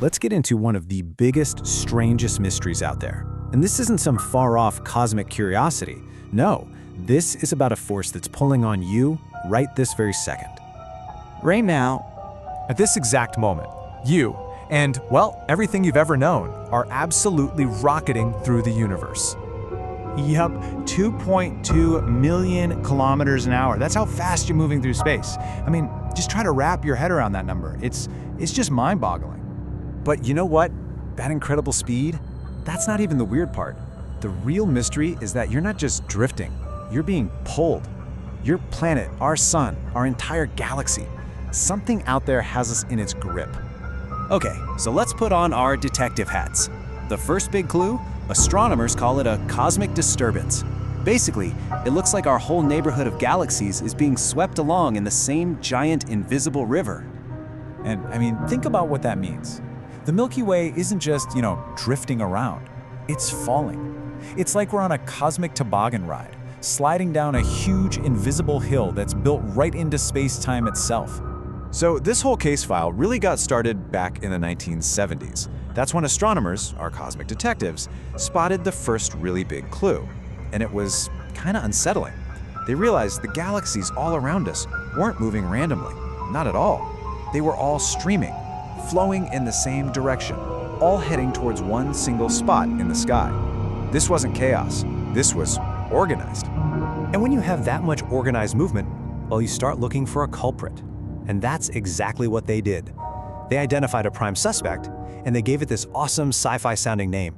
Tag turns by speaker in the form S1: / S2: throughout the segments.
S1: let's get into one of the biggest, strangest mysteries out there. And this isn't some far-off cosmic curiosity. No, this is about a force that's pulling on you right this very second.
S2: Right now,
S3: At this exact moment, you and, well, everything you've ever known are absolutely rocketing through the universe.
S2: yup, 2.2 million kilometers an hour. That's how fast you're moving through space. I mean, just try to wrap your head around that number. It's just mind-boggling.
S1: But you know what? That incredible speed, that's not even the weird part. The real mystery is that you're not just drifting, you're being pulled. Your planet, our sun, our entire galaxy, something out there has us in its grip.
S4: Okay, so let's put on our detective hats. The first big clue? Astronomers call it a cosmic disturbance. Basically, it looks like our whole neighborhood of galaxies is being swept along in the same giant invisible river.
S5: And I mean, think about what that means. The Milky Way isn't just, drifting around. It's falling. It's like we're on a cosmic toboggan ride, sliding down a huge invisible hill that's built right into space-time itself.
S6: So this whole case file really got started back in the 1970s. That's when astronomers, our cosmic detectives, spotted the first really big clue. And it was kind of unsettling. They realized the galaxies all around us weren't moving randomly. Not at all. They were all streaming, flowing in the same direction, all heading towards one single spot in the sky. This wasn't chaos. This was organized.
S1: And when you have that much organized movement, well, you start looking for a culprit. And that's exactly what they did. They identified a prime suspect, and they gave it this awesome sci-fi sounding name.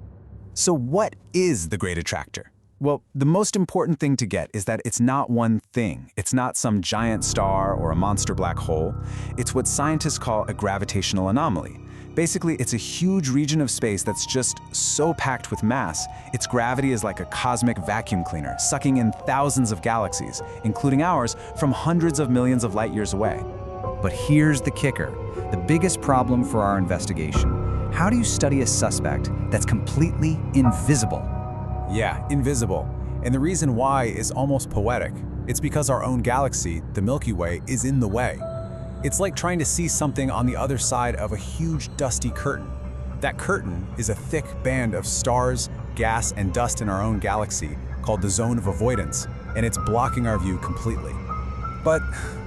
S1: So what is the Great Attractor?
S5: Well, the most important thing to get is that it's not one thing. It's not some giant star or a monster black hole. It's what scientists call a gravitational anomaly. Basically, it's a huge region of space that's just so packed with mass, its gravity is like a cosmic vacuum cleaner, sucking in thousands of galaxies, including ours, from hundreds of millions of light years away.
S7: But here's the kicker, the biggest problem for our investigation. How do you study a suspect that's completely invisible?
S8: Yeah, invisible. And the reason why is almost poetic. It's because our own galaxy, the Milky Way, is in the way. It's like trying to see something on the other side of a huge dusty curtain. That curtain is a thick band of stars, gas, and dust in our own galaxy called the zone of avoidance, and it's blocking our view completely. But,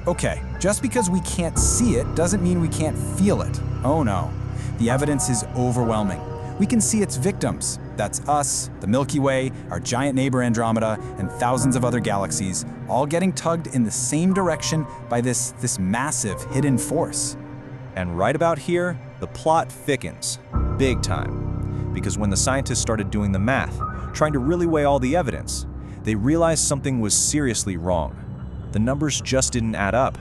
S8: okay, just because we can't see it doesn't mean we can't feel it. Oh no, the evidence is overwhelming. We can see its victims. That's us, the Milky Way, our giant neighbor Andromeda, and thousands of other galaxies, all getting tugged in the same direction by this massive hidden force.
S4: And right about here, the plot thickens, big time. Because when the scientists started doing the math, trying to really weigh all the evidence, they realized something was seriously wrong. The numbers just didn't add up.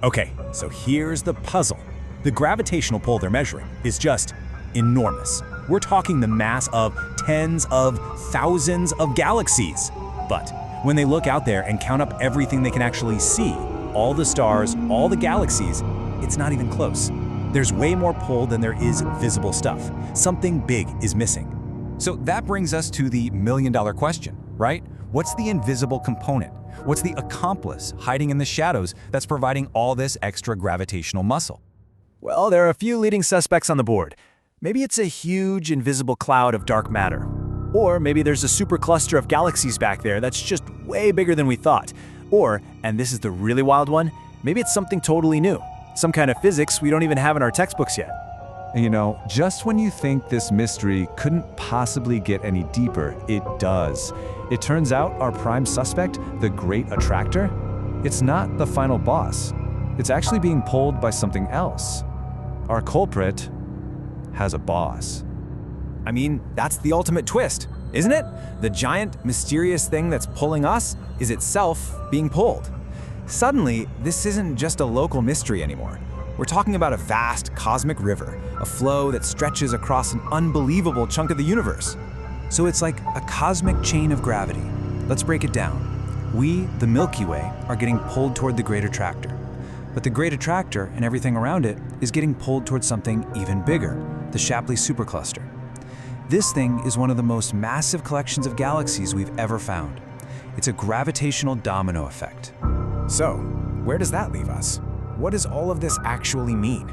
S3: Okay, so here's the puzzle. The gravitational pull they're measuring is just enormous. We're talking the mass of tens of thousands of galaxies. But when they look out there and count up everything they can actually see, all the stars, all the galaxies, it's not even close. There's way more pull than there is visible stuff. Something big is missing. So that brings us to the million-dollar question, right? What's the invisible component? What's the accomplice hiding in the shadows that's providing all this extra gravitational muscle?
S1: Well, there are a few leading suspects on the board. Maybe it's a huge invisible cloud of dark matter. Or maybe there's a supercluster of galaxies back there that's just way bigger than we thought. Or, and this is the really wild one, maybe it's something totally new. Some kind of physics we don't even have in our textbooks yet.
S6: And just when you think this mystery couldn't possibly get any deeper, it does. It turns out our prime suspect, the Great Attractor, it's not the final boss. It's actually being pulled by something else. Our culprit has a boss.
S1: I mean, that's the ultimate twist, isn't it? The giant, mysterious thing that's pulling us is itself being pulled. Suddenly, this isn't just a local mystery anymore. We're talking about a vast cosmic river, a flow that stretches across an unbelievable chunk of the universe. So it's like a cosmic chain of gravity. Let's break it down. We, the Milky Way, are getting pulled toward the Great Attractor. But the Great Attractor and everything around it is getting pulled towards something even bigger, the Shapley Supercluster. This thing is one of the most massive collections of galaxies we've ever found. It's a gravitational domino effect. So, where does that leave us? What does all of this actually mean?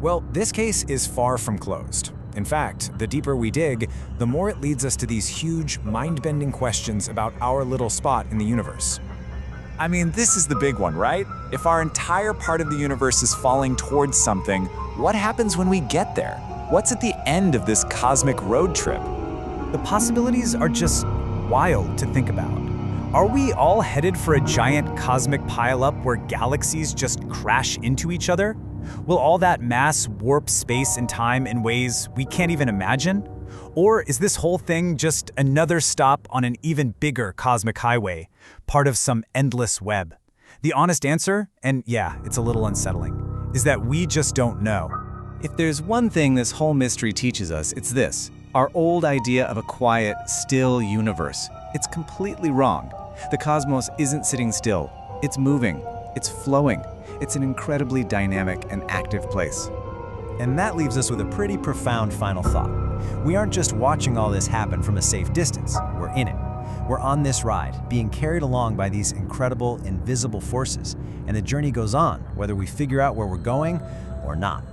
S5: Well, this case is far from closed. In fact, the deeper we dig, the more it leads us to these huge, mind-bending questions about our little spot in the universe.
S6: I mean, this is the big one, right? If our entire part of the universe is falling towards something, what happens when we get there? What's at the end of this cosmic road trip?
S3: The possibilities are just wild to think about. Are we all headed for a giant cosmic pileup where galaxies just crash into each other? Will all that mass warp space and time in ways we can't even imagine? Or is this whole thing just another stop on an even bigger cosmic highway, part of some endless web? The honest answer, and yeah, it's a little unsettling, is that we just don't know.
S4: If there's one thing this whole mystery teaches us, it's this. Our old idea of a quiet, still universe. It's completely wrong. The cosmos isn't sitting still. It's moving. It's flowing. It's an incredibly dynamic and active place.
S3: And that leaves us with a pretty profound final thought. We aren't just watching all this happen from a safe distance, we're in it. We're on this ride, being carried along by these incredible, invisible forces, and the journey goes on, whether we figure out where we're going or not.